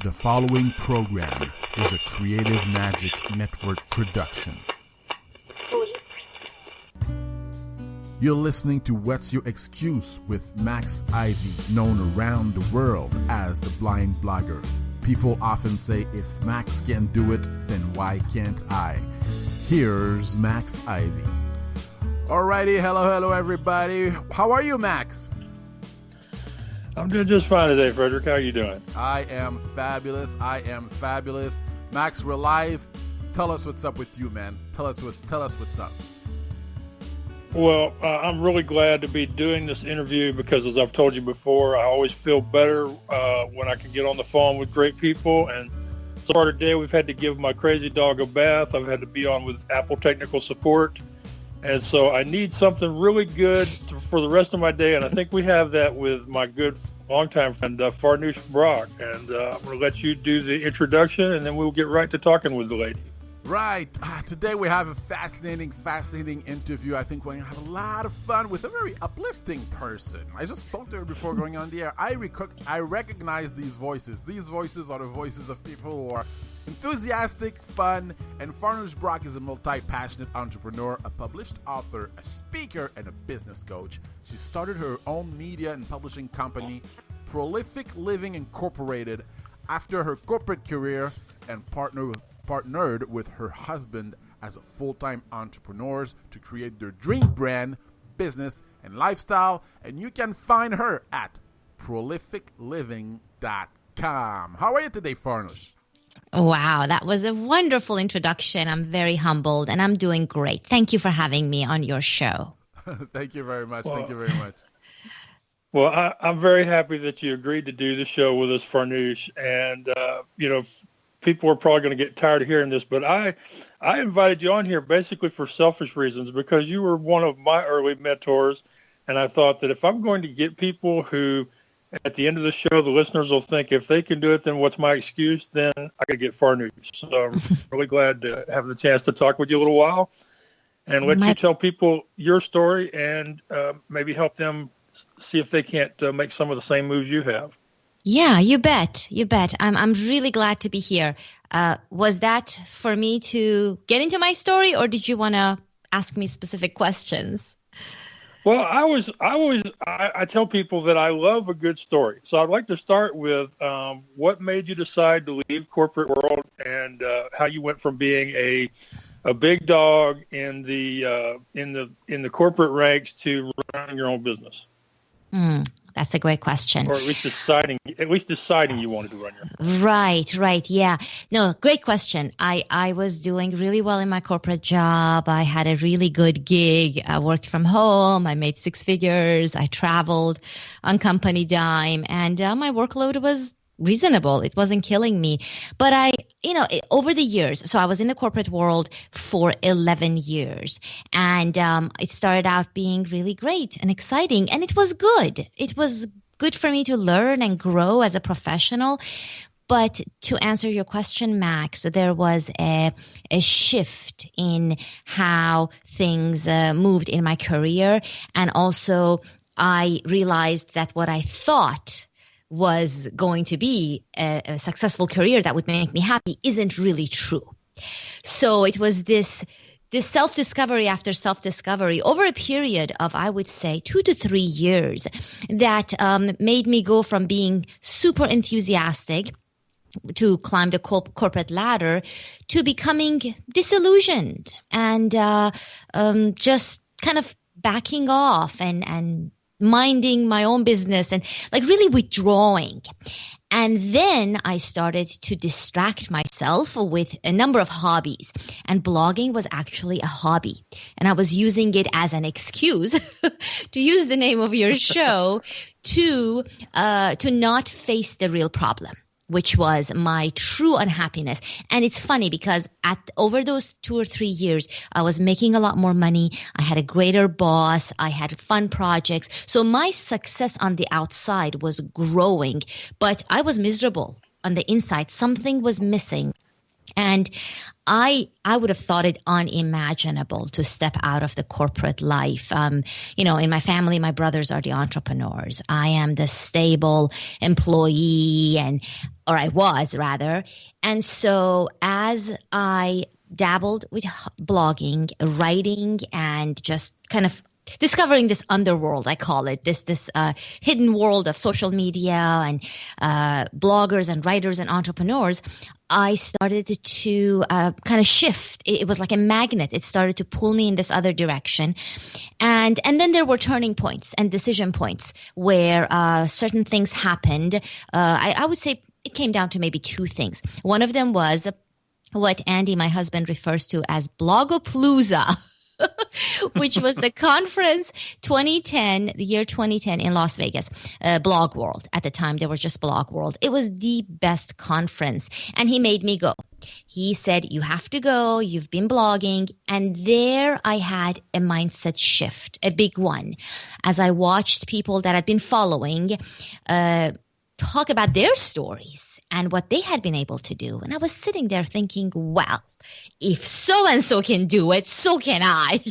The following program is a Creative Magic Network production. You're listening to What's Your Excuse with Max Ivy, known around the world as the Blind Blogger. People often say, if Max can do it, then why can't I? Here's Max Ivy. Alrighty, hello everybody. How are you, Max? I'm doing just fine today, Frederick. How are you doing? I am fabulous. Max, we're live. Tell us what's up with you, man. Tell us what's up. Well, I'm really glad to be doing this interview because, as I've told you before, I always feel better when I can get on the phone with great people. And so far today, we've had to give my crazy dog a bath. I've had to be on with Apple technical support. And so I need something really good for the rest of my day. And I think we have that with my good longtime friend, Farnoosh Brock. And I'm going to let you do the introduction, and then we'll get right to talking with the lady. Right. Today we have a fascinating interview. I think we're going to have a lot of fun with a very uplifting person. I just spoke to her before going on the air. I recognize these voices. These voices are the voices of people who are enthusiastic, fun, and Farnoosh Brock is a multi-passionate entrepreneur, a published author, a speaker, and a business coach. She started her own media and publishing company, Prolific Living Incorporated, after her corporate career and partnered with her husband as a full-time entrepreneurs to create their dream brand, business, and lifestyle. And you can find her at prolificliving.com. How are you today, Farnoosh? Wow, that was a wonderful introduction. I'm very humbled, and I'm doing great. Thank you for having me on your show. Thank you very much. Well, I'm very happy that you agreed to do the show with us, Farnoosh. And, people are probably going to get tired of hearing this, but I invited you on here basically for selfish reasons because you were one of my early mentors. And I thought that if I'm going to get people who, at the end of the show, the listeners will think, if they can do it, then what's my excuse? Then I got to get Farnoosh. So I'm really glad to have the chance to talk with you a little while and let you tell people your story and maybe help them see if they can't make some of the same moves you have. Yeah, you bet. I'm really glad to be here. Was that for me to get into my story, or did you want to ask me specific questions? Well, I tell people that I love a good story. So I'd like to start with what made you decide to leave corporate world and how you went from being a big dog in the corporate ranks to running your own business. That's a great question. Or at least deciding you wanted to run your own. Right. Yeah. No, great question. I was doing really well in my corporate job. I had a really good gig. I worked from home. I made six figures. I traveled on company dime, and my workload was reasonable. It wasn't killing me. But over the years, so I was in the corporate world for 11 years, and it started out being really great and exciting, and it was good. It was good for me to learn and grow as a professional. But to answer your question, Max, there was a shift in how things moved in my career. And also I realized that what I thought was going to be a successful career that would make me happy isn't really true. So it was this self-discovery after self-discovery over a period of, I would say, 2 to 3 years that made me go from being super enthusiastic to climb the corporate ladder to becoming disillusioned and just kind of backing off and minding my own business and like really withdrawing. And then I started to distract myself with a number of hobbies, and blogging was actually a hobby. And I was using it as an excuse to use the name of your show to not face the real problem, which was my true unhappiness. And it's funny because over those 2 or 3 years, I was making a lot more money. I had a greater boss. I had fun projects. So my success on the outside was growing, but I was miserable on the inside. Something was missing. And I would have thought it unimaginable to step out of the corporate life. In my family, my brothers are the entrepreneurs. I am the stable employee, or I was rather. And so as I dabbled with blogging, writing, and just kind of discovering this underworld, I call it, this hidden world of social media and bloggers and writers and entrepreneurs, I started to kind of shift. It was like a magnet. It started to pull me in this other direction. And then there were turning points and decision points where certain things happened. I would say it came down to maybe two things. One of them was what Andy, my husband, refers to as Blogopalooza. Which was the conference the year 2010 in Las Vegas, Blog World. At the time, there was just Blog World. It was the best conference, and he made me go. He said, you have to go. You've been blogging. And there I had a mindset shift, a big one, as I watched people that I'd been following talk about their stories and what they had been able to do. And I was sitting there thinking, well, if so-and-so can do it, so can I.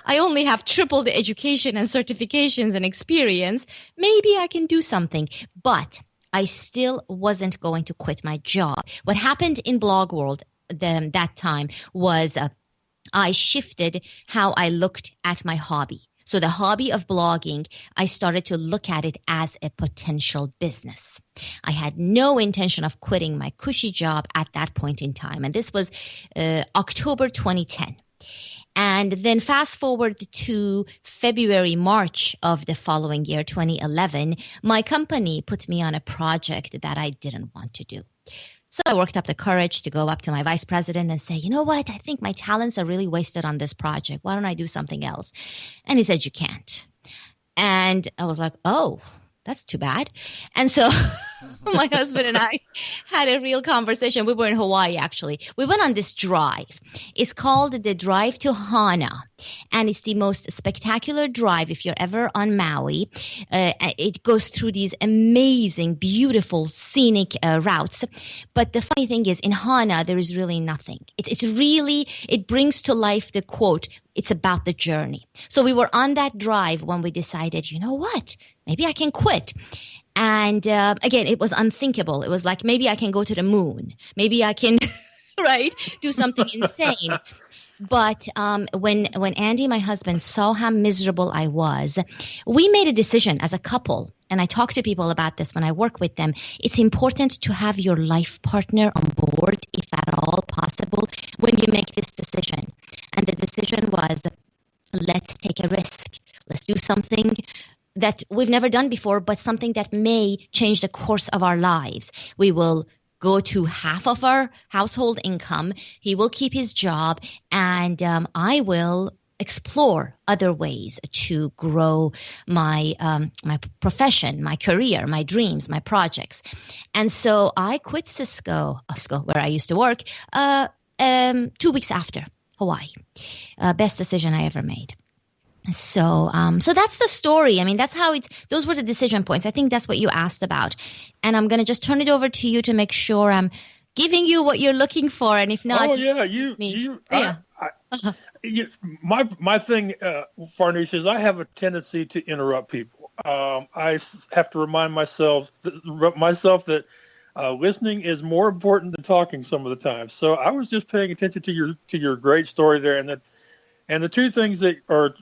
I only have triple the education and certifications and experience. Maybe I can do something. But I still wasn't going to quit my job. What happened in Blog World that time was I shifted how I looked at my hobby. So the hobby of blogging, I started to look at it as a potential business. I had no intention of quitting my cushy job at that point in time. And this was October 2010. And then fast forward to February, March of the following year, 2011, my company put me on a project that I didn't want to do. So I worked up the courage to go up to my vice president and say, you know what? I think my talents are really wasted on this project. Why don't I do something else? And he said, you can't. And I was like, oh, that's too bad. And so my husband and I had a real conversation. We were in Hawaii, actually. We went on this drive. It's called the Drive to Hana. And it's the most spectacular drive if you're ever on Maui. It goes through these amazing, beautiful, scenic routes. But the funny thing is, in Hana, there is really nothing. It brings to life the quote, it's about the journey. So we were on that drive when we decided, you know what? Maybe I can quit. And again, it was unthinkable. It was like, maybe I can go to the moon. Maybe I can, right, do something insane. But when Andy, my husband, saw how miserable I was, we made a decision as a couple. And I talk to people about this when I work with them. It's important to have your life partner on board, if at all possible, when you make this decision. And the decision was, let's take a risk. Let's do something that we've never done before, but something that may change the course of our lives. We will go to half of our household income. He will keep his job, and I will explore other ways to grow my my profession, my career, my dreams, my projects. And so I quit Cisco, where I used to work, 2 weeks after Hawaii. Best decision I ever made. So that's the story. I mean, those were the decision points. I think that's what you asked about. And I'm going to just turn it over to you to make sure I'm giving you what you're looking for. And if not, my thing, Farnoosh, is I have a tendency to interrupt people. I have to remind myself that listening is more important than talking some of the time. So I was just paying attention to your great story there, and the two things that are,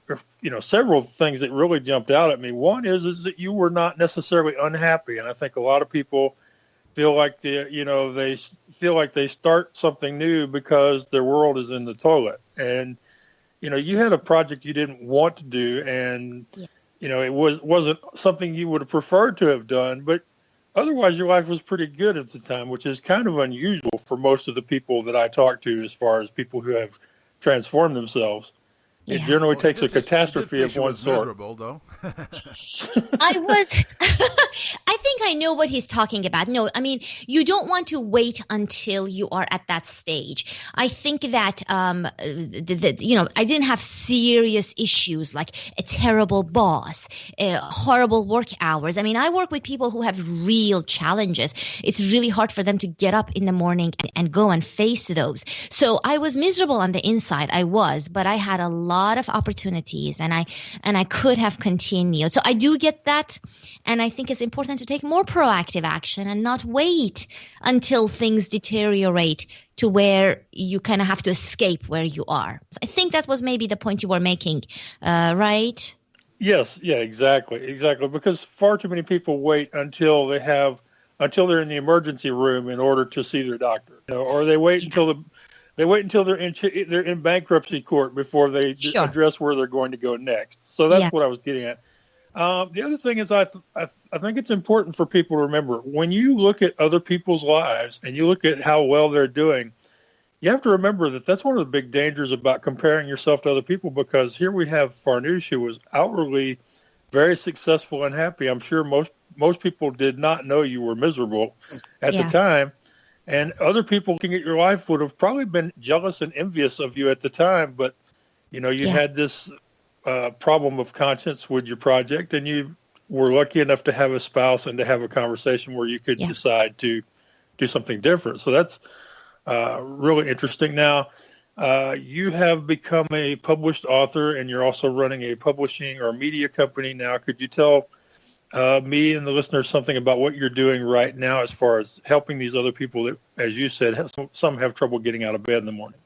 several things that really jumped out at me. One is that you were not necessarily unhappy, and I think a lot of people feel like they feel like they start something new because their world is in the toilet. And you had a project you didn't want to do, and it wasn't something you would have preferred to have done, but otherwise your life was pretty good at the time, which is kind of unusual for most of the people that I talk to, as far as people who have transformed themselves. It generally takes a catastrophe of one sort. Miserable, though. I was, I think I know what he's talking about. No, I mean, you don't want to wait until you are at that stage. I think that, I didn't have serious issues like a terrible boss, horrible work hours. I mean, I work with people who have real challenges. It's really hard for them to get up in the morning and go and face those. So I was miserable on the inside. I was, but I had a lot of opportunities and I could have continued. So I do get that. And I think it's important to take more proactive action and not wait until things deteriorate to where you kind of have to escape where you are. So I think that was maybe the point you were making, right? Yes. Yeah, exactly. Because far too many people wait until they're in the emergency room in order to see their doctor, or they wait until they're in bankruptcy court before they address where they're going to go next. So that's what I was getting at. The other thing is I think it's important for people to remember, when you look at other people's lives and you look at how well they're doing, you have to remember that that's one of the big dangers about comparing yourself to other people, because here we have Farnoosh, who was outwardly very successful and happy. I'm sure most people did not know you were miserable at the time. And other people looking at your life would have probably been jealous and envious of you at the time. But, you had this problem of conscience with your project, and you were lucky enough to have a spouse and to have a conversation where you could decide to do something different. So that's really interesting. Now, you have become a published author, and you're also running a publishing or media company now. Could you tell me and the listeners something about what you're doing right now as far as helping these other people that, as you said, some have trouble getting out of bed in the morning?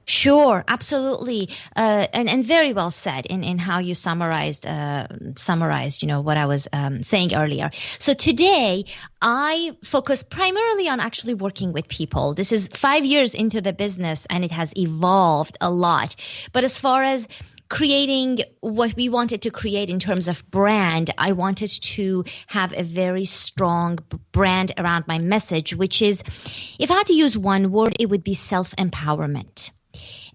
Sure, absolutely, and very well said in how you summarized, what I was saying earlier. So today, I focus primarily on actually working with people. This is 5 years into the business, and it has evolved a lot. But as far as creating what we wanted to create in terms of brand, I wanted to have a very strong brand around my message, which is, if I had to use one word, it would be self-empowerment.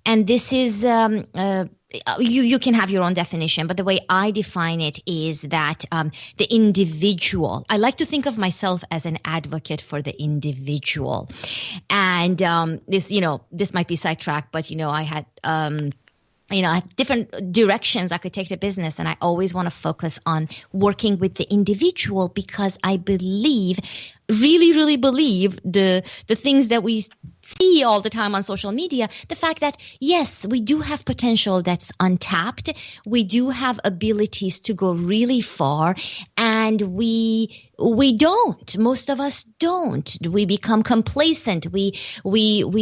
And this is, you can have your own definition, but the way I define it is that the individual, I like to think of myself as an advocate for the individual. And this might be sidetracked, but, I had different directions I could take the business. And I always want to focus on working with the individual, because I really believe the things that we see all the time on social media, the fact that, yes, we do have potential that's untapped. We do have abilities to go really far, and we don't. Most of us don't. We become complacent. We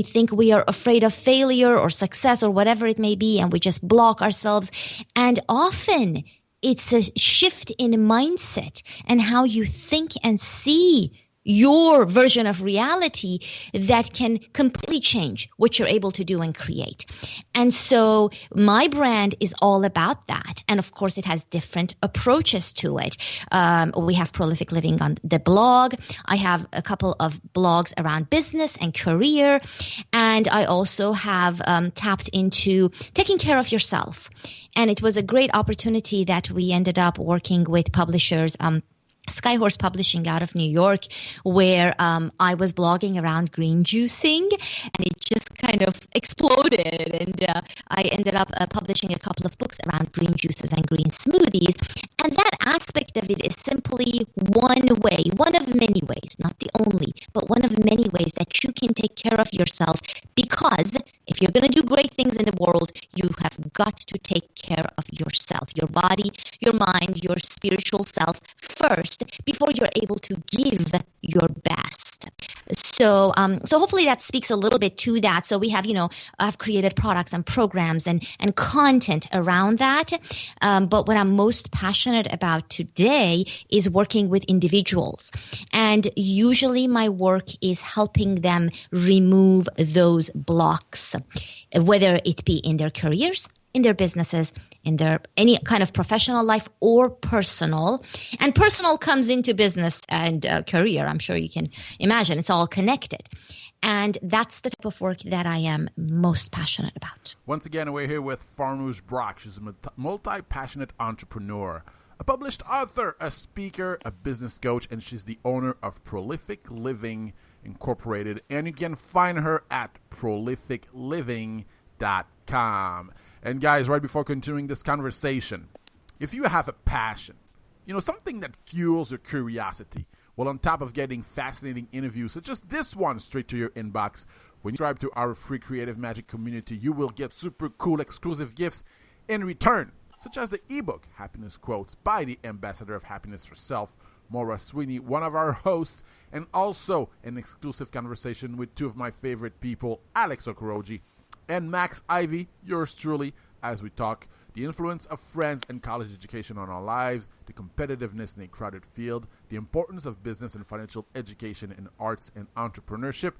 think we are afraid of failure or success or whatever it may be, and we just block ourselves. And often it's a shift in mindset and how you think and see your version of reality that can completely change what you're able to do and create. And so my brand is all about that. And of course, it has different approaches to it. We have Prolific Living on the blog. I have a couple of blogs around business and career. And I also have tapped into taking care of yourself. And it was a great opportunity that we ended up working with publishers, Skyhorse Publishing out of New York, where I was blogging around green juicing, and it just kind of exploded. And I ended up publishing a couple of books around green juices and green smoothies. And that aspect of it is simply one way, one of many ways, not the only, but one of many ways that you can take care of yourself. Because if you're going to do great things in the world, you have got to take care of yourself, your body, your mind, your spiritual self first, before you're able to give your best. So hopefully that speaks a little bit to that. So we have, I've created products and programs and content around that. But what I'm most passionate about today is working with individuals. And usually my work is helping them remove those blocks, whether it be in their careers, in their businesses, in their any kind of professional life or personal. And personal comes into business and career. I'm sure you can imagine it's all connected. And that's the type of work that I am most passionate about. Once again, we're here with Farnoosh Brock. She's a multi-passionate entrepreneur, a published author, a speaker, a business coach, and she's the owner of Prolific Living Incorporated. And you can find her at prolificliving.com. And guys, right before continuing this conversation, if you have a passion, something that fuels your curiosity, well, on top of getting fascinating interviews such as this one straight to your inbox, when you subscribe to our free Creative Magic community, you will get super cool exclusive gifts in return, such as the ebook Happiness Quotes by the Ambassador of Happiness herself, Maura Sweeney, one of our hosts, and also an exclusive conversation with two of my favorite people, Alex Okoroji and Max Ivy, yours truly, as we talk the influence of friends and college education on our lives, the competitiveness in a crowded field, the importance of business and financial education in arts and entrepreneurship,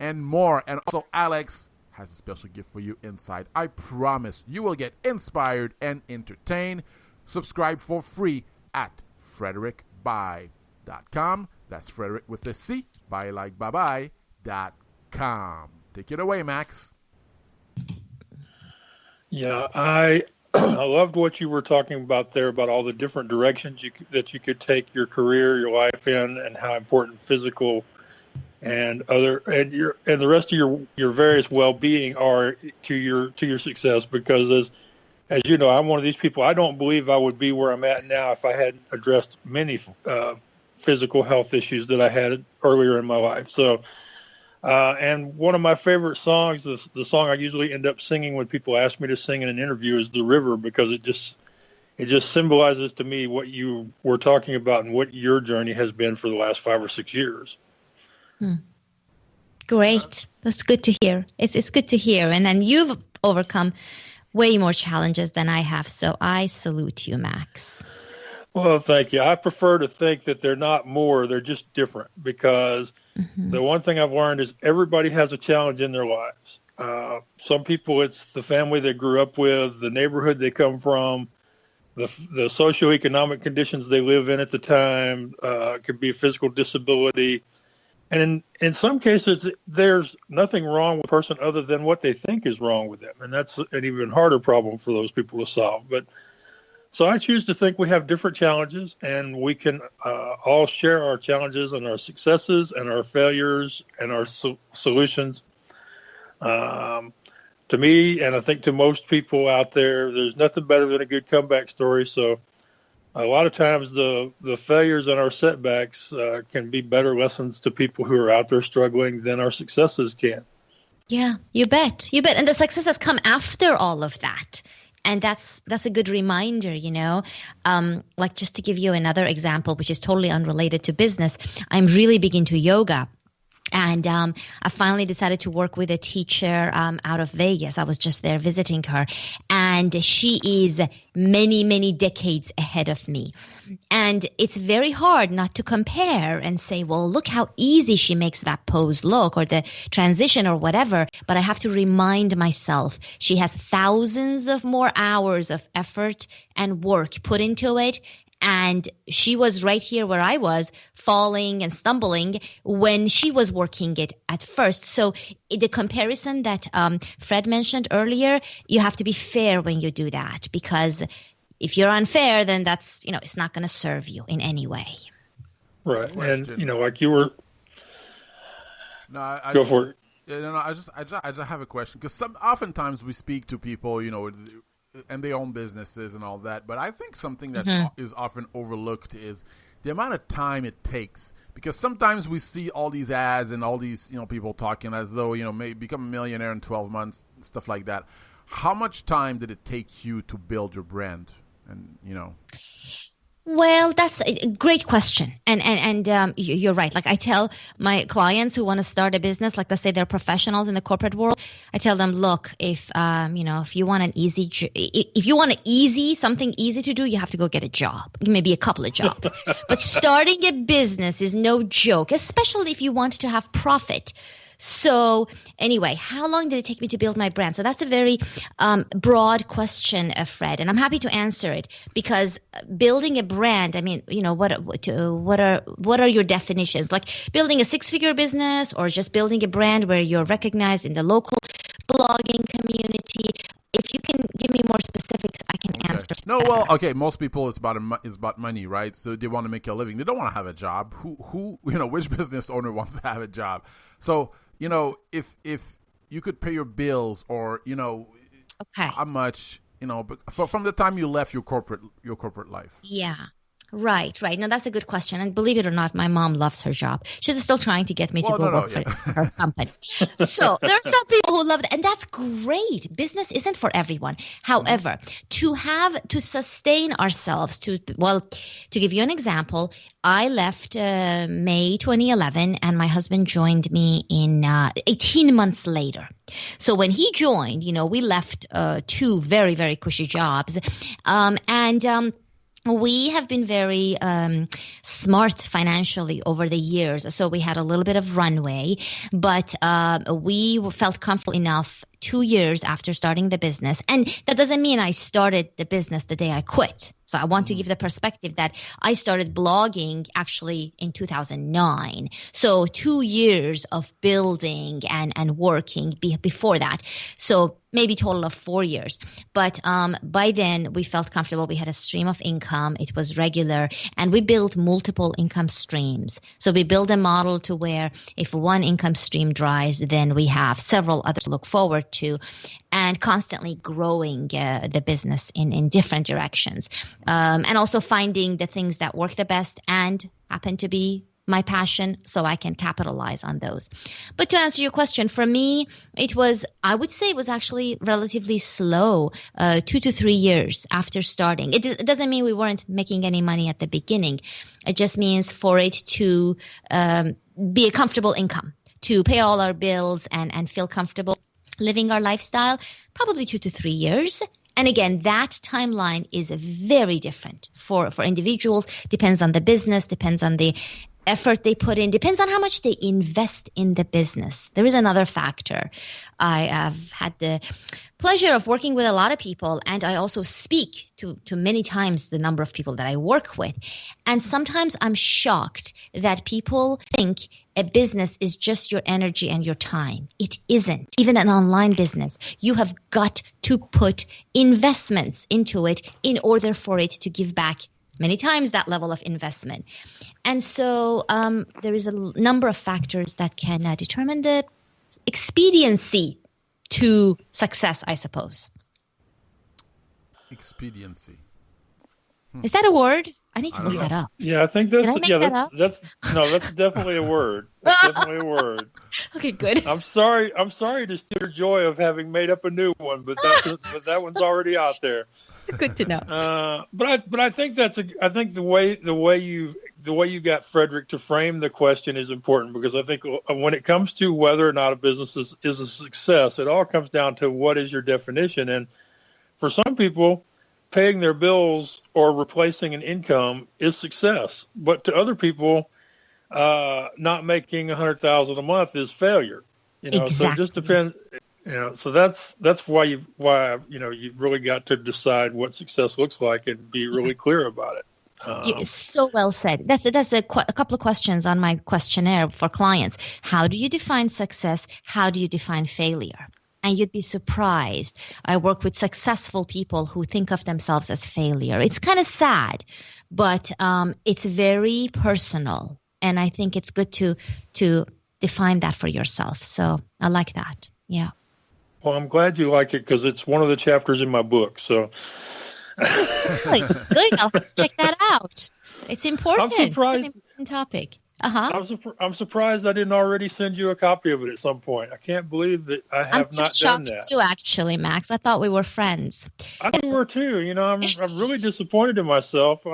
and more. And also, Alex has a special gift for you inside. I promise you will get inspired and entertained. Subscribe for free at frederickbuy.com. That's Frederick with a C, buy like bye-bye.com. Take it away, Max. Yeah, I loved what you were talking about there about all the different directions that you could take your career, your life in, and how important physical and the rest of your various well-being are to your success. Because as you know, I'm one of these people. I don't believe I would be where I'm at now if I hadn't addressed many physical health issues that I had earlier in my life. So. And one of my favorite songs, the song I usually end up singing when people ask me to sing in an interview, is "The River," because it just symbolizes to me what you were talking about and what your journey has been for the last 5 or 6 years. Great. That's good to hear. It's good to hear. And then you've overcome way more challenges than I have. So I salute you, Max. Well, thank you. I prefer to think that they're not more, they're just different, because the one thing I've learned is everybody has a challenge in their lives. Some people, it's the family they grew up with, the neighborhood they come from, the socioeconomic conditions they live in at the time. It could be a physical disability. And in some cases, there's nothing wrong with a person other than what they think is wrong with them. And that's an even harder problem for those people to solve. So I choose to think we have different challenges, and we can all share our challenges and our successes and our failures and our solutions. To me, and I think to most people out there, there's nothing better than a good comeback story. So a lot of times the failures and our setbacks can be better lessons to people who are out there struggling than our successes can. Yeah, you bet. And the successes come after all of that. And that's a good reminder, like just to give you another example, which is totally unrelated to business. I'm really big into yoga. And I finally decided to work with a teacher out of Vegas. I was just there visiting her. And she is many, many decades ahead of me. And it's very hard not to compare and say, well, look how easy she makes that pose look, or the transition or whatever. But I have to remind myself she has thousands of more hours of effort and work put into it. And she was right here where I was, falling and stumbling when she was working it at first. So the comparison that Fred mentioned earlier, you have to be fair when you do that, because if you're unfair, then that's, it's not going to serve you in any way. Right. Question. And, like you were. No, go for it. I just have a question, because oftentimes we speak to people, and they own businesses and all that. But I think something that is often overlooked is the amount of time it takes. Because sometimes we see all these ads and all these, people talking as though, may become a millionaire in 12 months, stuff like that. How much time did it take you to build your brand? And, Well, that's a great question. And you're right. Like I tell my clients who want to start a business, like let's say they're professionals in the corporate world, I tell them, look, if you want something easy to do, you have to go get a job, maybe a couple of jobs. But starting a business is no joke, especially if you want to have profit. So anyway, how long did it take me to build my brand? So that's a very broad question, Fred, and I'm happy to answer it because building a brand, I mean, what are your definitions? Like building a six-figure business or just building a brand where you're recognized in the local blogging community? If you can give me more specifics, I can answer. No, well, okay. Most people, it's about money, right? So they want to make a living. They don't want to have a job. Who which business owner wants to have a job? So if you could pay your bills, or how much, from the time you left your corporate life. Yeah. Right. No, that's a good question. And believe it or not, my mom loves her job. She's still trying to get me to go work for her company. So there are some people who love it, and that's great. Business isn't for everyone. However, to sustain ourselves, to give you an example, I left May 2011, and my husband joined me in 18 months later. So when he joined, we left two very, very cushy jobs, we have been very smart financially over the years, so we had a little bit of runway, but we felt comfortable enough 2 years after starting the business. And that doesn't mean I started the business the day I quit. So I want to give the perspective that I started blogging actually in 2009. So 2 years of building and working before that. So maybe total of 4 years. But by then we felt comfortable. We had a stream of income. It was regular, and we built multiple income streams. So we build a model to where if one income stream dries, then we have several others to look forward to, and constantly growing the business in different directions. And also finding the things that work the best and happen to be my passion, so I can capitalize on those. But to answer your question, for me, I would say it was actually relatively slow, 2 to 3 years after starting. It doesn't mean we weren't making any money at the beginning. It just means for it to be a comfortable income, to pay all our bills and feel comfortable living our lifestyle, probably 2 to 3 years. And again, that timeline is very different for individuals, depends on the business, depends on the effort they put in, depends on how much they invest in the business. There is another factor. I have had the pleasure of working with a lot of people, and I also speak to many times the number of people that I work with. And sometimes I'm shocked that people think a business is just your energy and your time. It isn't. Even an online business, you have got to put investments into it in order for it to give back many times that level of investment. And so there is a number of factors that can determine the expediency to success, I suppose. Expediency. Is that a word? I need to look that up. Yeah, I think that's definitely a word. That's definitely a word. Okay, good. I'm sorry to steal your joy of having made up a new one, but that one's already out there. Good to know. But I think the way you got Frederick to frame the question is important, because I think when it comes to whether or not a business is a success, it all comes down to what is your definition. And for some people, paying their bills or replacing an income is success, but to other people, not making $100,000 a month is failure. Exactly. So it just depends. So that's why you've really got to decide what success looks like and be really clear about it. So well said. That's a couple of questions on my questionnaire for clients. How do you define success? How do you define failure? And you'd be surprised. I work with successful people who think of themselves as failure. It's kind of sad, but it's very personal. And I think it's good to define that for yourself. So I like that. Yeah. Well, I'm glad you like it, because it's one of the chapters in my book. So good. I'll have to check that out. It's important. I'm surprised. It's an important topic. I'm surprised I didn't already send you a copy of it at some point. I can't believe that I have not done that. You actually, Max. I thought we were friends. I think we were too. I'm really disappointed in myself.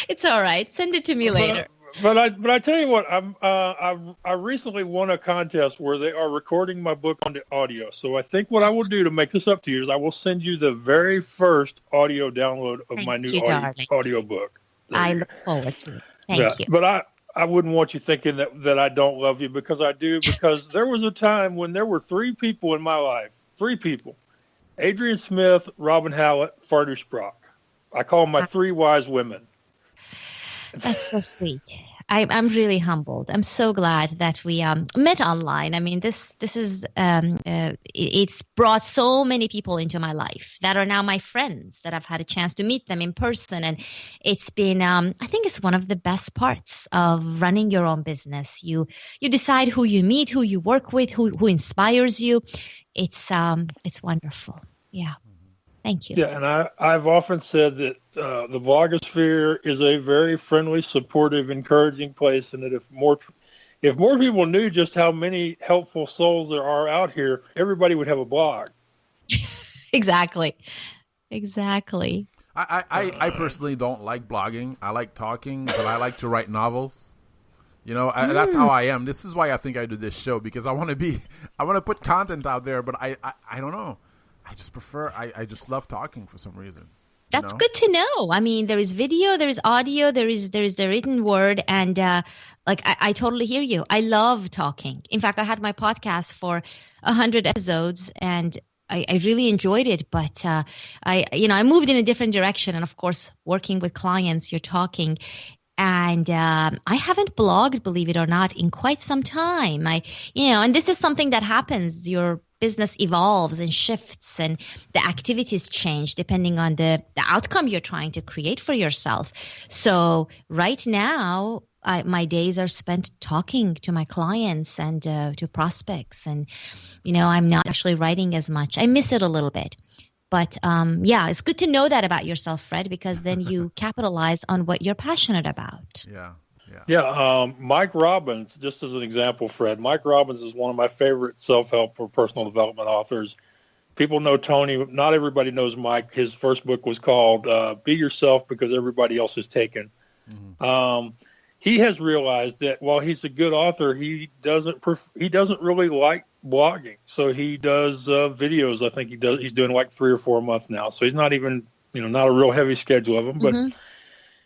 It's all right. Send it to me later. But I tell you what, I recently won a contest where they are recording my book on the audio. So I think what I will do to make this up to you is I will send you the very first audio download of my new audio book. I look forward to it. Thank you. But I wouldn't want you thinking that I don't love you, because I do, because there was a time when there were 3 people in my life, 3 people: Adrian Smith, Robin Hallett, Farnoosh Brock. I call them my 3 wise women. That's so sweet. I'm really humbled. I'm so glad that we met online. I mean, this is it's brought so many people into my life that are now my friends, that I've had a chance to meet them in person, and it's been I think it's one of the best parts of running your own business. You decide who you meet, who you work with, who inspires you. It's wonderful. Yeah. Thank you. Yeah, and I've often said that the blogosphere is a very friendly, supportive, encouraging place, and that if more people knew just how many helpful souls there are out here, everybody would have a blog. Exactly. I personally don't like blogging. I like talking, but I like to write novels. You know, that's how I am. This is why I think I do this show, because I want to put content out there, but I don't know. I just love talking for some reason. That's good to know. I mean, there is video, there is audio, there is the written word, and I totally hear you. I love talking. In fact, I had my podcast for 100 episodes, and I really enjoyed it. But I moved in a different direction, and of course, working with clients, you're talking. And I haven't blogged, believe it or not, in quite some time. And this is something that happens. Your business evolves and shifts, and the activities change depending on the outcome you're trying to create for yourself. So right now, my days are spent talking to my clients and to prospects. And, I'm not actually writing as much. I miss it a little bit. But it's good to know that about yourself, Fred, because then you capitalize on what you're passionate about. Yeah. Mike Robbins, just as an example, Fred, Mike Robbins is one of my favorite self-help or personal development authors. People know Tony. Not everybody knows Mike. His first book was called Be Yourself Because Everybody Else Is Taken. Mm-hmm. He has realized that while he's a good author, he doesn't really like blogging. So he does videos. I think he's doing like 3 or 4 a month now. So he's not even, not a real heavy schedule of them, but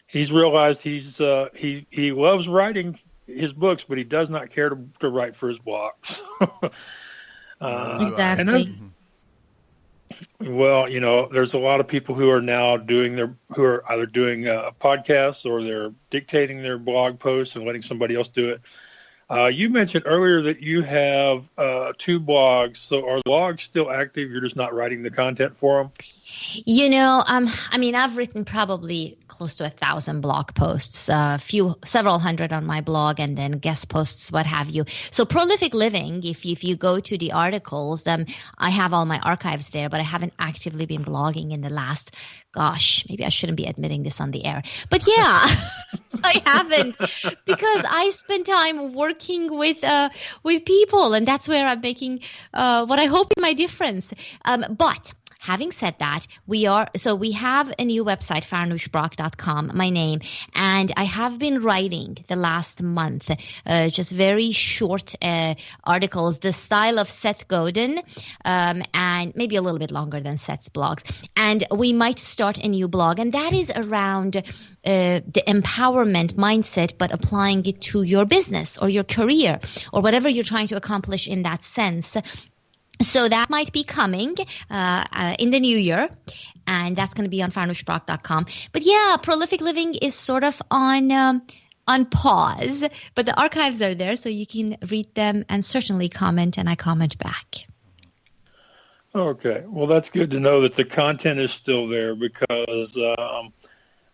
he's realized he loves writing his books, but he does not care to write for his blogs. Exactly. Well, there's a lot of people who are now who are either doing podcasts, or they're dictating their blog posts and letting somebody else do it. You mentioned earlier that you have 2 blogs. So are blogs still active? You're just not writing the content for them? I've written probably close to 1,000 blog posts, several hundred on my blog, and then guest posts, what have you. So Prolific Living, if you go to the articles, I have all my archives there, but I haven't actively been blogging in the last, maybe I shouldn't be admitting this on the air. But yeah, I haven't, because I spend time working with people, and that's where I'm making what I hope is my difference. But having said that, we have a new website, farnooshbrock.com, my name, and I have been writing the last month just very short articles, the style of Seth Godin, and maybe a little bit longer than Seth's blogs. And we might start a new blog, and that is around the empowerment mindset, but applying it to your business or your career or whatever you're trying to accomplish in that sense. So that might be coming in the new year, and that's going to be on farnooshbrock.com. But yeah, Prolific Living is sort of on pause, but the archives are there, so you can read them and certainly comment, and I comment back. Okay. Well, that's good to know that the content is still there, because one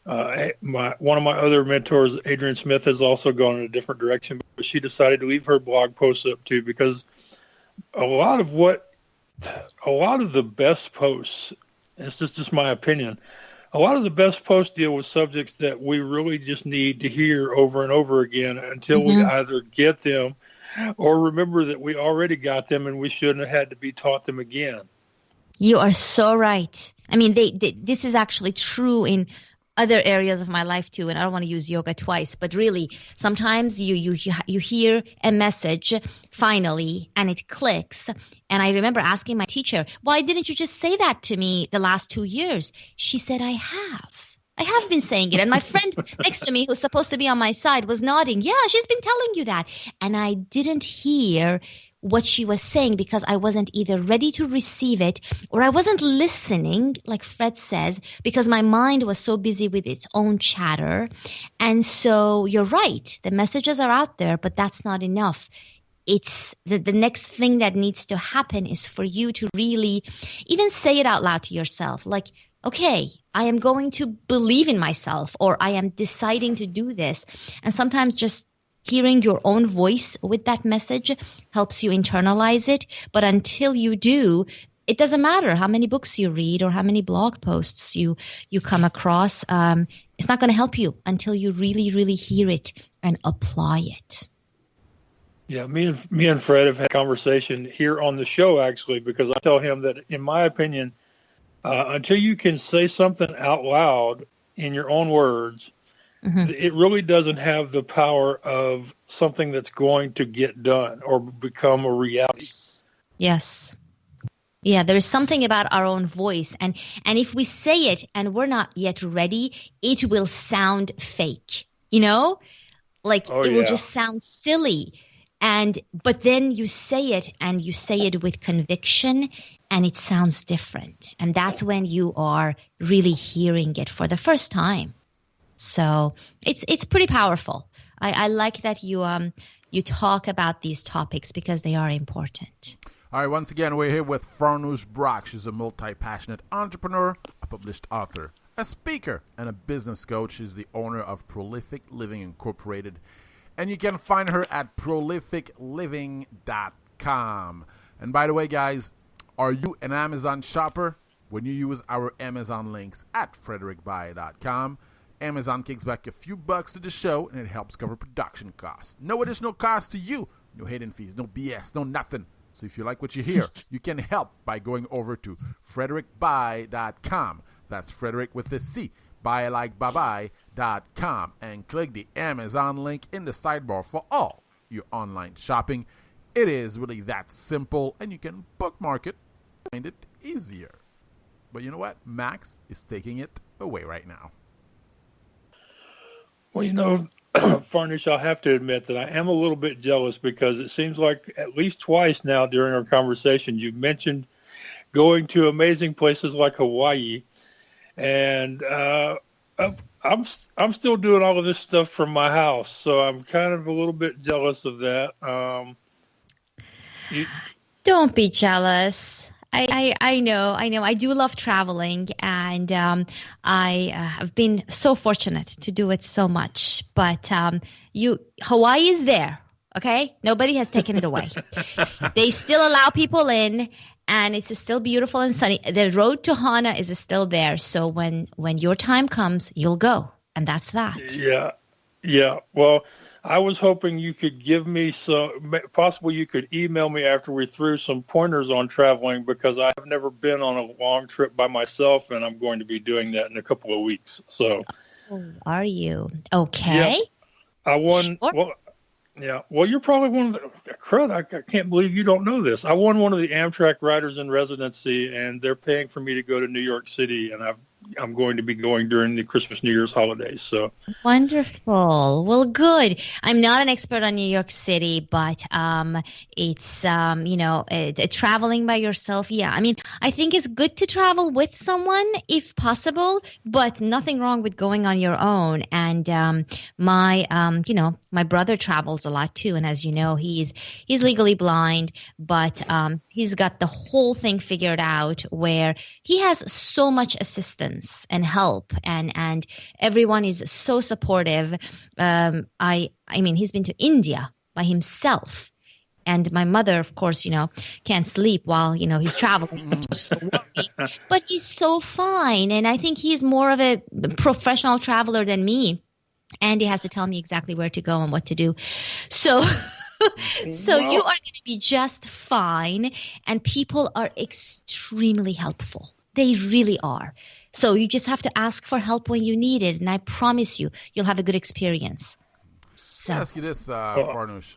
of my other mentors, Adrian Smith, has also gone in a different direction, but she decided to leave her blog posts up too, because a lot of the best posts, and it's just my opinion, a lot of the best posts deal with subjects that we really just need to hear over and over again until we either get them or remember that we already got them and we shouldn't have had to be taught them again. You are so right. I mean, this is actually true in other areas of my life too, and I don't want to use yoga twice, but really sometimes you hear a message finally and it clicks. And I remember asking my teacher, why didn't you just say that to me the last 2 years? She said, I have. I have been saying it. And my friend next to me, who's supposed to be on my side, was nodding. Yeah, she's been telling you that. And I didn't hear what she was saying because I wasn't either ready to receive it or I wasn't listening, like Fred says, because my mind was so busy with its own chatter. And so you're right. The messages are out there, but that's not enough. It's the next thing that needs to happen is for you to really even say it out loud to yourself. Like, okay, I am going to believe in myself, or I am deciding to do this. And sometimes just hearing your own voice with that message helps you internalize it. But until you do, it doesn't matter how many books you read or how many blog posts you come across. It's not going to help you until you really, really hear it and apply it. Yeah, me and Fred have had a conversation here on the show, actually, because I tell him that, in my opinion, until you can say something out loud in your own words, it really doesn't have the power of something that's going to get done or become a reality. Yes. Yeah, there is something about our own voice. And if we say it and we're not yet ready, it will sound fake, Like it will just sound silly. But then you say it and you say it with conviction and it sounds different. And that's when you are really hearing it for the first time. So it's pretty powerful. I like that you talk about these topics because they are important. All right, once again, we're here with Farnoosh Brock. She's a multi-passionate entrepreneur, a published author, a speaker, and a business coach. She's the owner of Prolific Living Incorporated. And you can find her at prolificliving.com. And by the way, guys, are you an Amazon shopper? When you use our Amazon links at frederickbuy.com, Amazon kicks back a few bucks to the show, and it helps cover production costs. No additional cost to you. No hidden fees, no BS, no nothing. So if you like what you hear, you can help by going over to frederickbuy.com. That's Frederick with a C. buylikebuy.com and click the Amazon link in the sidebar for all your online shopping. It is really that simple, and you can bookmark it, find it easier. But you know what? Max is taking it away right now. Well, Farnoosh, I'll have to admit that I am a little bit jealous because it seems like at least twice now during our conversation you've mentioned going to amazing places like Hawaii. And I'm still doing all of this stuff from my house, so I'm kind of a little bit jealous of that. Don't be jealous. I know. I do love traveling, and I have been so fortunate to do it so much. But Hawaii is there, okay? Nobody has taken it away. They still allow people in. And it's still beautiful and sunny. The road to Hana is still there. So when your time comes, you'll go. And that's that. Yeah. Well, I was hoping you could give me possibly you could email me after we threw some pointers on traveling, because I have never been on a long trip by myself, and I'm going to be doing that in a couple of weeks. So, are you? Okay. Yeah, I won. Sure. Well, you're probably one of the crud. I can't believe you don't know this. I won one of the Amtrak Riders in Residency, and they're paying for me to go to New York City, and I'm going to be going during the Christmas, New Year's holidays. So wonderful. Well, good. I'm not an expert on New York City, but it's traveling by yourself. Yeah, I mean, I think it's good to travel with someone if possible, but nothing wrong with going on your own. And my brother travels a lot too, and as you know, he's legally blind, but he's got the whole thing figured out where he has so much assistance and help, and everyone is so supportive. I mean, he's been to India by himself, and my mother, of course, can't sleep while he's traveling. She's so worried, but he's so fine, and I think he's more of a professional traveler than me. And he has to tell me exactly where to go and what to do. So you are going to be just fine, and people are extremely helpful. They really are. So you just have to ask for help when you need it, and I promise you'll have a good experience. So, let me ask you this, Farnoosh.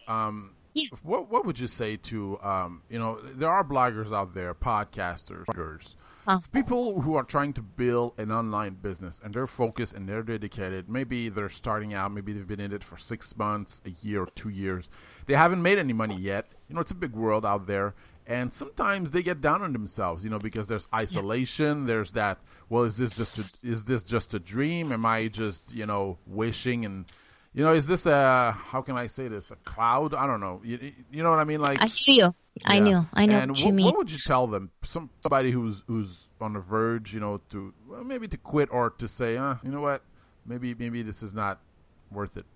What would you say to, there are bloggers out there, podcasters, People who are trying to build an online business and they're focused and they're dedicated, maybe they're starting out, maybe they've been in it for 6 months, a year, or 2 years. They haven't made any money yet. It's a big world out there. And sometimes they get down on themselves, because there's isolation. Yeah. There's that, well, is this just a dream? Am I just, wishing? And, is this how can I say this? A cloud? I don't know. You know what I mean? Like, I hear you. Yeah. I know and what you mean. What would you tell them? Somebody who's on the verge, to maybe to quit or to say, you know what? Maybe this is not worth it.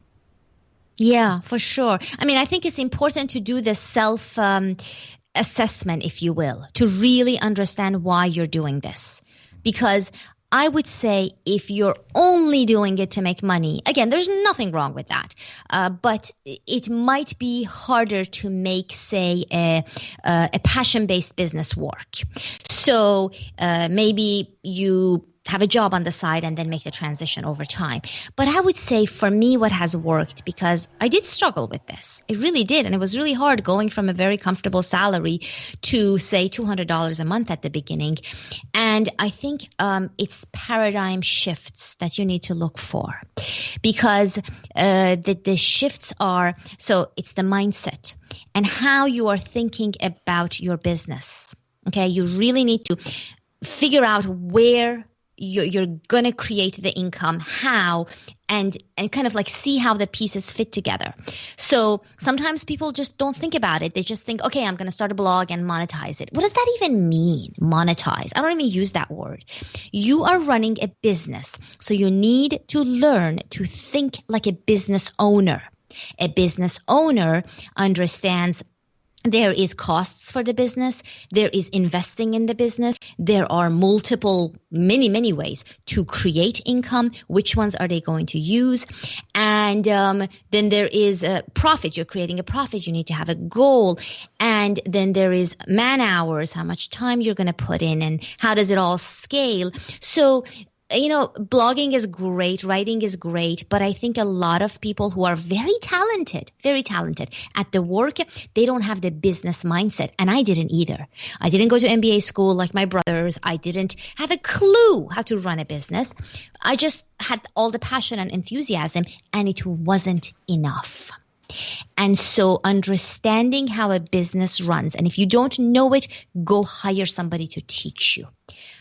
Yeah, for sure. I mean, I think it's important to do the self assessment, if you will, to really understand why you're doing this. Because I would say if you're only doing it to make money, again, there's nothing wrong with that. But it might be harder to make, say, a passion-based business work. So maybe you have a job on the side and then make the transition over time. But I would say for me what has worked, because I did struggle with this. It really did. And it was really hard going from a very comfortable salary to, say, $200 a month at the beginning. And I think it's paradigm shifts that you need to look for, because the shifts are, so it's the mindset and how you are thinking about your business. Okay, you really need to figure out where you're going to create the income, how, and kind of like see how the pieces fit together. So sometimes people just don't think about it. They just think, okay, I'm going to start a blog and monetize it. What does that even mean, monetize? I don't even use that word. You are running a business, so you need to learn to think like a business owner. A business owner understands there is costs for the business. There is investing in the business. There are many ways to create income. Which ones are they going to use? And then there is a profit. You're creating a profit. You need to have a goal. And then there is man hours, how much time you're going to put in, and how does it all scale? So blogging is great, writing is great, but I think a lot of people who are very talented at the work, they don't have the business mindset. And I didn't either. I didn't go to MBA school like my brothers. I didn't have a clue how to run a business. I just had all the passion and enthusiasm, and it wasn't enough. And so understanding how a business runs, and if you don't know it, go hire somebody to teach you,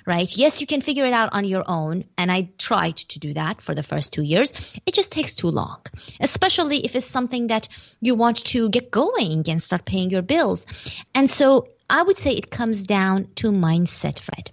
right? Yes, you can figure it out on your own. And I tried to do that for the first 2 years. It just takes too long, especially if it's something that you want to get going and start paying your bills. And so I would say it comes down to mindset, Fred.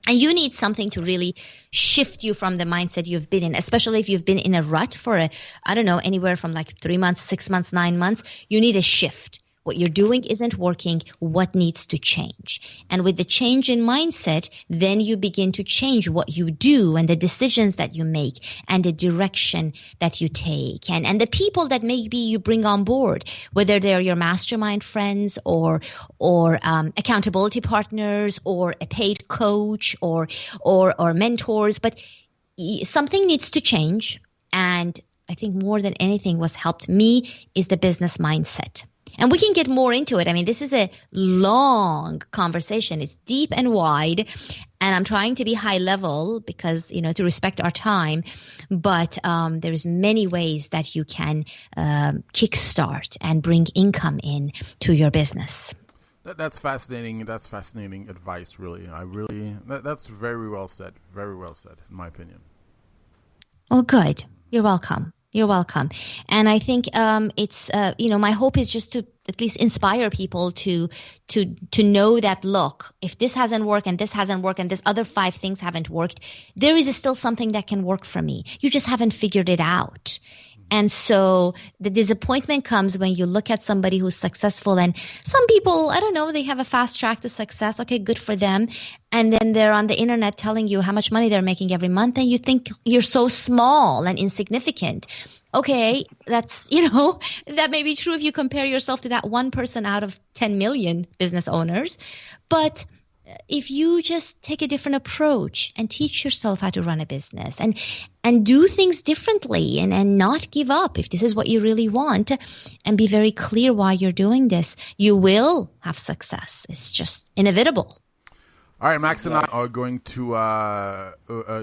And you need something to really shift you from the mindset you've been in, especially if you've been in a rut for anywhere from like 3 months, 6 months, 9 months. You need a shift. What you're doing isn't working. What needs to change? And with the change in mindset, then you begin to change what you do and the decisions that you make and the direction that you take and the people that maybe you bring on board, whether they're your mastermind friends or accountability partners or a paid coach or mentors. But something needs to change. And I think more than anything what's helped me is the business mindset. And we can get more into it. I mean, this is a long conversation. It's deep and wide. And I'm trying to be high level because, to respect our time. But there's many ways that you can kickstart and bring income in to your business. That's fascinating. That's fascinating advice, really. That's very well said. Very well said, in my opinion. Well, good. You're welcome. You're welcome. And I think it's, my hope is just to at least inspire people to know that, look, if this hasn't worked and this hasn't worked and this other 5 things haven't worked, there is still something that can work for me. You just haven't figured it out. And so the disappointment comes when you look at somebody who's successful, and some people, I don't know, they have a fast track to success. Okay, good for them. And then they're on the internet telling you how much money they're making every month, and you think you're so small and insignificant. Okay, that's, that may be true if you compare yourself to that one person out of 10 million business owners. But if you just take a different approach and teach yourself how to run a business and do things differently and not give up, if this is what you really want, and be very clear why you're doing this, you will have success. It's just inevitable. All right, Max and I are going to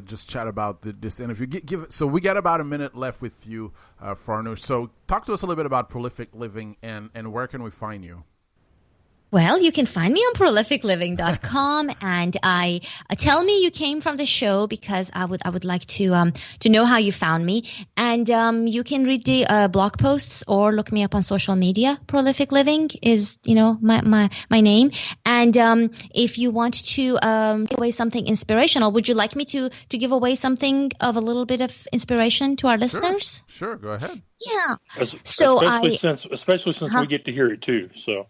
just chat about this interview. So we got about a minute left with you, Farnoosh. So talk to us a little bit about Prolific Living and where can we find you? Well, you can find me on prolificliving.com, and tell me you came from the show because I would like to know how you found me. And you can read the blog posts or look me up on social media. Prolific Living is my name. And if you want to give away something inspirational, would you like me to give away something of a little bit of inspiration to our listeners? Sure, go ahead. Yeah. Especially since we get to hear it too. So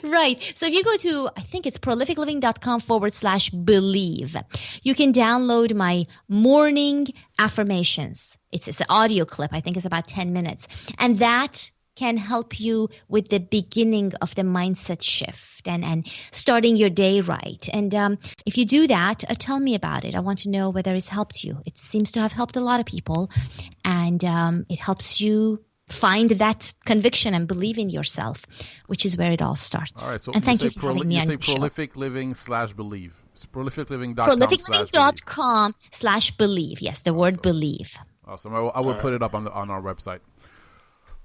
right. So if you go to, I think it's prolificliving.com/believe, you can download my morning affirmations. It's an audio clip. I think it's about 10 minutes. And that can help you with the beginning of the mindset shift and starting your day right. And if you do that, tell me about it. I want to know whether it's helped you. It seems to have helped a lot of people, and it helps you find that conviction and believe in yourself, which is where it all starts. All right, so and thank you for having me on your show. Prolific Living /believe. It's prolificliving.com/believe. Yes, the word believe. Awesome. I will put it up on our website.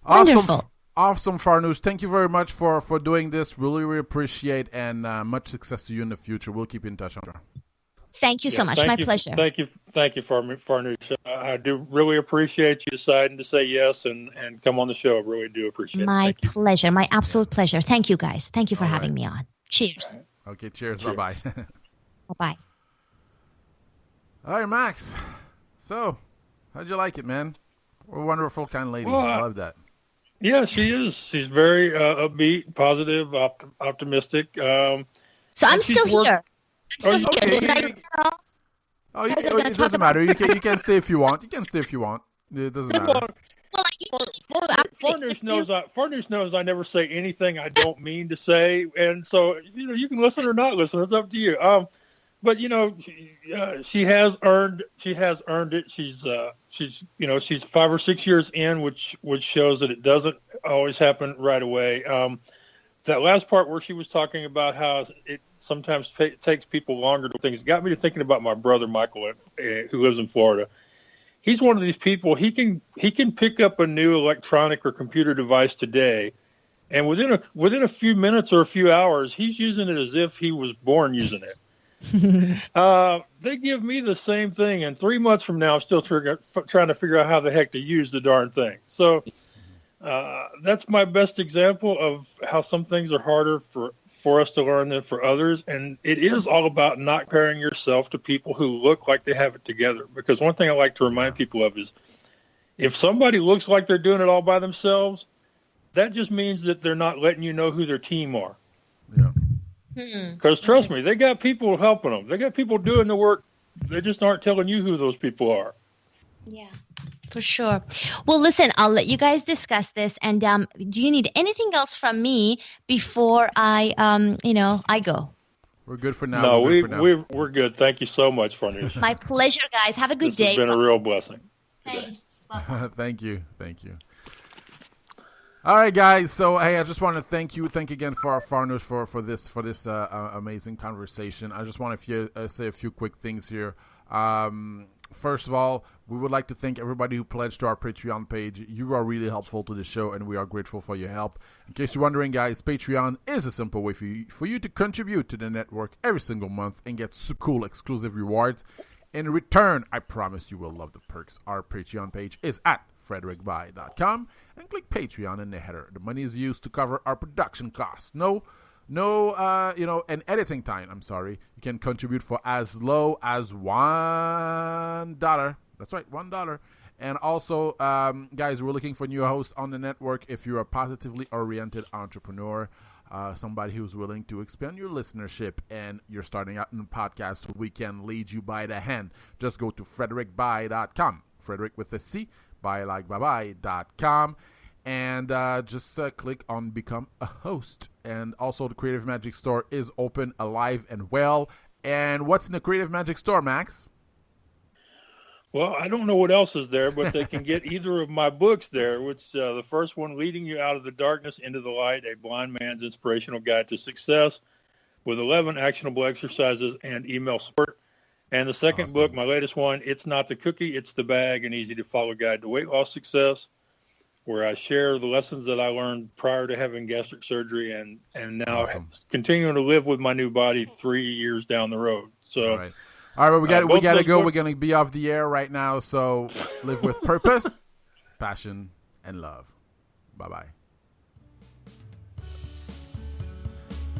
Wonderful. Awesome, Farnoosh. Thank you very much for doing this. Really appreciate, and much success to you in the future. We'll keep you in touch. Thank you so much. My pleasure. Thank you, Farnoosh. I do really appreciate you deciding to say yes and come on the show. I really do appreciate it. My pleasure. My absolute pleasure. Thank you, guys. Thank you for having me on. Cheers. Okay, cheers. Bye-bye. Bye-bye. All right, Max. So, how'd you like it, man? What a wonderful kind of lady. I love that. Yeah, she is. She's very upbeat, positive, optimistic. So I'm still here. It doesn't matter. You can stay if you want. It doesn't matter. Farnoosh knows I never say anything I don't mean to say, and so you can listen or not listen. It's up to you. But she has earned it. She's 5 or 6 years in, which shows that it doesn't always happen right away. That last part where she was talking about how it sometimes takes people longer to things got me to thinking about my brother Michael, who lives in Florida. He's one of these people. He can pick up a new electronic or computer device today, and within a few minutes or a few hours, he's using it as if he was born using it. They give me the same thing, and 3 months from now, I'm still trying to figure out how the heck to use the darn thing. So that's my best example of how some things are harder for us to learn than for others. And it is all about not comparing yourself to people who look like they have it together. Because one thing I like to remind people of is if somebody looks like they're doing it all by themselves, that just means that they're not letting you know who their team are. Yeah. Because trust me, they got people helping them. They got people doing the work. They just aren't telling you who those people are. Yeah, for sure. Well, listen, I'll let you guys discuss this. And do you need anything else from me before I go? We're good for now. No, we're good. Thank you so much, Farnoosh. My pleasure, guys. Have a good day. It's been a real blessing. Thanks. Thank you. All right, guys. So, hey, I just want to thank again for Farnoosh for this amazing conversation. I just want to say a few quick things here. First of all, we would like to thank everybody who pledged to our Patreon page. You are really helpful to the show, and we are grateful for your help. In case you're wondering, guys, Patreon is a simple way for you to contribute to the network every single month and get super cool exclusive rewards. In return, I promise you will love the perks. Our Patreon page is at frederickby.com and click Patreon in the header. The money is used to cover our production costs. And editing time. I'm sorry. You can contribute for as low as $1. That's right, $1. And also, guys, we're looking for new hosts on the network. If you're a positively oriented entrepreneur, somebody who's willing to expand your listenership, and you're starting out in the podcast, we can lead you by the hand. Just go to frederickby.com. Frederick with a C. bye.com, and just click on Become a Host. And also, the Creative Magic Store is open, alive, and well. And what's in the Creative Magic Store, Max? Well, I don't know what else is there, but they can get either of my books there, which the first one, Leading You Out of the Darkness into the Light, A Blind Man's Inspirational Guide to Success. with 11 actionable exercises and email support. And the second book, my latest one, It's Not the Cookie, It's the Bag, an easy-to-follow guide to weight loss success, where I share the lessons that I learned prior to having gastric surgery and now continuing to live with my new body 3 years down the road. So, all right, well, we got to go. We're going to be off the air right now, so live with purpose, passion, and love. Bye-bye.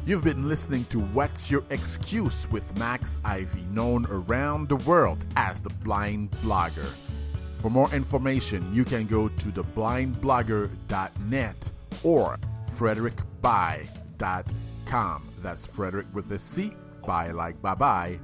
You've been listening to What's Your Excuse with Max Ivy, known around the world as the Blind Blogger. For more information, you can go to theblindblogger.net or frederickby.com. That's Frederick with a C, by like bye-bye.com.